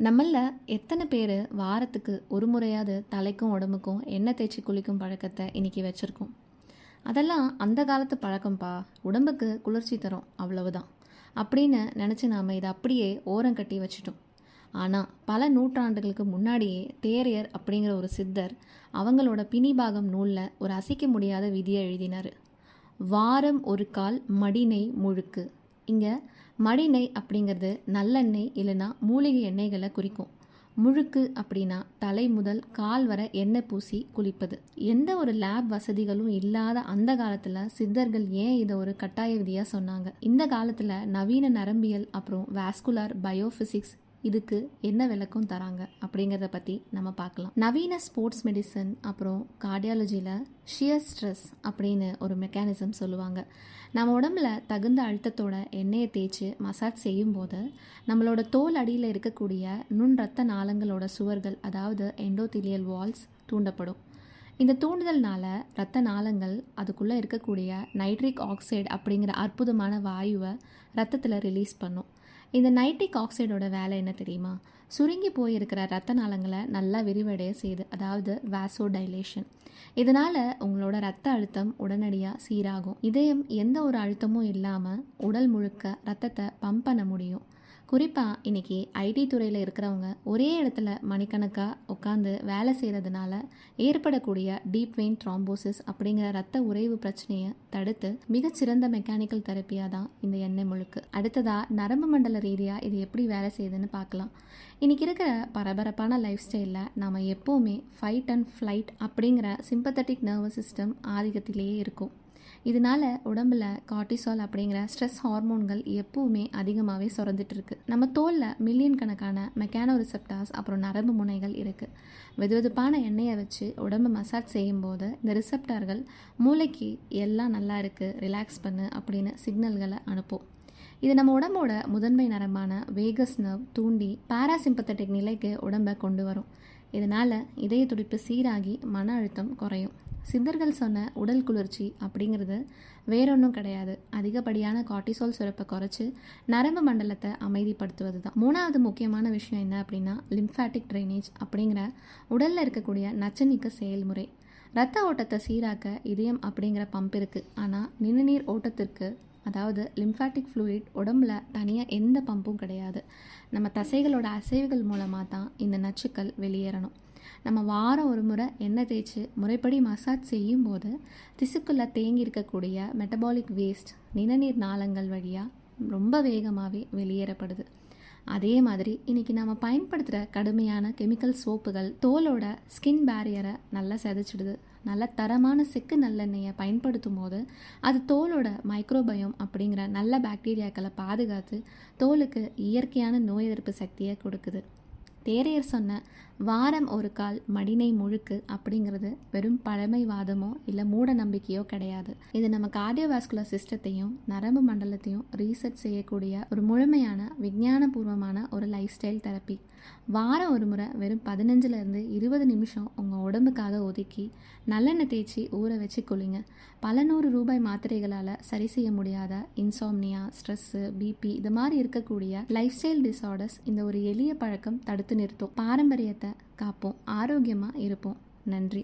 நம்மள எத்தனை பேர் வாரத்துக்கு ஒரு முறையாவது தலைக்கும் உடம்புக்கும் எண்ணெய் தேய்ச்சி குளிக்கும் பழக்கத்தை இன்னைக்கு வச்சுருக்கோம். அதெல்லாம் அந்த காலத்து பழக்கம்ப்பா, உடம்புக்கு குளிர்ச்சி தரும் அவ்வளவுதான் அப்படின்னு நினச்சி நாம் இதை அப்படியே ஓரம் கட்டி வச்சிட்டோம். ஆனால் பல நூற்றாண்டுகளுக்கு முன்னாடியே தேரையர் அப்படிங்கிற ஒரு சித்தர் அவங்களோட பிணிபாகம் நூலில் ஒரு அசைக்க முடியாத விதியை எழுதினார். வாரம் ஒரு கால் மடிநெய் முழுக்கு. இங்கே மடிநெய் அப்படிங்கிறது நல்லெண்ணெய் இல்லைன்னா மூலிகை எண்ணெய்களை குறிக்கும். முழுக்கு அப்படின்னா தலை முதல் கால் வரை எண்ணெய் பூசி குளிப்பது. எந்த ஒரு லேப் வசதிகளும் இல்லாத அந்த காலத்தில் சித்தர்கள் ஏன் இதை ஒரு கட்டாய விதியாக சொன்னாங்க? இந்த காலத்தில் நவீன நரம்பியல் அப்புறம் வாஸ்குலர் பயோஃபிசிக்ஸ் இதுக்கு என்ன விளக்கம் தராங்க அப்படிங்கிறத பற்றி நம்ம பார்க்கலாம். நவீன ஸ்போர்ட்ஸ் மெடிசன் அப்புறம் கார்டியாலஜியில் ஷியர் ஸ்ட்ரெஸ் அப்படின்னு ஒரு மெக்கானிசம் சொல்லுவாங்க. நம்ம உடம்புல தகுந்த அழுத்தத்தோட எண்ணெயை தேய்ச்சி மசாஜ் செய்யும்போது நம்மளோட தோல் அடியில் இருக்கக்கூடிய நுண் ரத்த நாளங்களோட சுவர்கள், அதாவது எண்டோதீலியல் வால்ஸ் தூண்டப்படும். இந்த தூண்டுதல்னால இரத்த நாளங்கள் அதுக்குள்ளே இருக்கக்கூடிய நைட்ரிக் ஆக்சைடு அப்படிங்கிற அற்புதமான வாயுவை ரத்தத்தில் ரிலீஸ் பண்ணும். இந்த நைட்ரிக் ஆக்சைடோட வேலை என்ன தெரியுமா? சுருங்கி போயிருக்கிற ரத்த நாளங்களை நல்லா விரிவடைய செய்யுது, அதாவது வாசோ டைலேஷன். இதனால் உங்களோட ரத்த அழுத்தம் உடனடியாக சீராகும். இதயம் எந்த ஒரு அழுத்தமும் இல்லாமல் உடல் முழுக்க ரத்தத்தை பம்ப் பண்ண முடியும். குறிப்பாக இன்றைக்கி ஐடி துறையில் இருக்கிறவங்க ஒரே இடத்துல மணிக்கணக்காக உட்காந்து வேலை செய்கிறதுனால ஏற்படக்கூடிய டீப் வெயின் த்ராம்போசிஸ் அப்படிங்கிற ரத்த உறைவு பிரச்சனையை தடுத்து மிகச்சிறந்த மெக்கானிக்கல் தெரப்பியாக தான் இந்த எண்ணெய் முழுக்கு. அடுத்ததாக நரம்பு மண்டல ரீதியாக இது எப்படி வேலை செய்யுதுன்னு பார்க்கலாம். இன்றைக்கி இருக்கிற பரபரப்பான லைஃப் ஸ்டைலில் நாம் எப்போவுமே ஃபைட் அண்ட் ஃப்ளைட் அப்படிங்கிற சிம்பத்தட்டிக் நர்வஸ் சிஸ்டம் ஆதிக்கத்திலேயே இருக்கும். இதனால உடம்புல கார்டிசால் அப்படிங்கிற ஸ்ட்ரெஸ் ஹார்மோன்கள் எப்பவுமே அதிகமாகவே சுரந்துட்டு இருக்கு. நம்ம தோலில் மில்லியன் கணக்கான மெக்கானோ ரிசெப்டார்ஸ் அப்புறம் நரம்பு முனைகள் இருக்குது. வெதுவெதுப்பான எண்ணெயை வச்சு உடம்பு மசாஜ் செய்யும்போது இந்த ரிசெப்டார்கள் மூளைக்கு எல்லாம் நல்லா இருக்குது, ரிலாக்ஸ் பண்ணு அப்படின்னு சிக்னல்களை அனுப்பும். இது நம்ம உடம்போட முதன்மை நரம்பான வேகஸ் நர்வ் தூண்டி பாராசிம்பத்தட்டிக் நிலைக்கு உடம்பை கொண்டு வரும். இதனால் இதய துடிப்பு சீராகி மன அழுத்தம் குறையும். சித்தர்கள் சொன்ன உடல் குளிர்ச்சி அப்படிங்கிறது வேறொன்றும் கிடையாது, அதிகப்படியான கார்டிசால் சுரப்பை குறைச்சி நரம்பு மண்டலத்தை அமைதிப்படுத்துவது தான். மூணாவது முக்கியமான விஷயம் என்ன அப்படின்னா லிம்ஃபாட்டிக் ட்ரைனேஜ் அப்படிங்கிற உடலில் இருக்கக்கூடிய நச்சநீக்க செயல்முறை. ரத்த ஓட்டத்தை சீராக்க இதயம் அப்படிங்கிற பம்ப் இருக்குது. ஆனால் நிணநீர் ஓட்டத்திற்கு, அதாவது லிம்ஃபாட்டிக் ஃப்ளூயிட், உடம்புல தனியாக எந்த பம்பும் கிடையாது. நம்ம தசைகளோட அசைவுகள் மூலமாக தான் இந்த நச்சுக்கள் வெளியேறணும். நம்ம வாரம் ஒரு முறை எண்ணெய் தேய்ச்சி முறைப்படி மசாஜ் செய்யும்போது திசுக்குள்ளே தேங்கி இருக்கக்கூடிய மெட்டபாலிக் வேஸ்ட் நிணநீர் நாளங்கள் வழியாக ரொம்ப வேகமாகவே வெளியேறப்படுது. அதே மாதிரி இன்றைக்கி நம்ம பயன்படுத்துகிற கடுமையான கெமிக்கல் சோப்புகள் தோலோட ஸ்கின் பேரியரை நல்லா சிதைச்சிடுது. நல்ல தரமான செக்கு நல்லெண்ணெயை பயன்படுத்தும் போது அது தோலோட மைக்ரோபயோம் அப்படிங்கிற நல்ல பாக்டீரியாக்களை பாதுகாத்து தோலுக்கு இயற்கையான நோய் எதிர்ப்பு சக்தியை கொடுக்குது. தேரையர் சொன்ன வாரம் ஒரு கால் மடிநெய் முழுக்கு அப்படிங்கிறது வெறும் பழமைவாதமோ இல்லை மூட நம்பிக்கையோ கிடையாது. இது நம்ம கார்டியோவாஸ்குலர் சிஸ்டத்தையும் நரம்பு மண்டலத்தையும் ரீசெட் செய்யக்கூடிய ஒரு முழுமையான விஞ்ஞானபூர்வமான ஒரு லைஃப் ஸ்டைல் தெரப்பி. வாரம் ஒரு முறை வெறும் 15 to 20 நிமிஷம் உங்கள் உடம்புக்காக ஒதுக்கி நல்லெண்ணெய் தேய்ச்சி ஊற வச்சு குளிங்க. பல ₹100 மாத்திரைகளால் சரி செய்ய முடியாத இன்சாம்னியா, ஸ்ட்ரெஸ்ஸு, பிபி இது மாதிரி இருக்கக்கூடிய லைஃப் ஸ்டைல் டிஸார்டர்ஸ் இந்த ஒரு எளிய பழக்கம் தடுத்து நிறுத்தும். பாரம்பரியத்தை காப்போம், ஆரோக்கியமாக இருப்போம். நன்றி.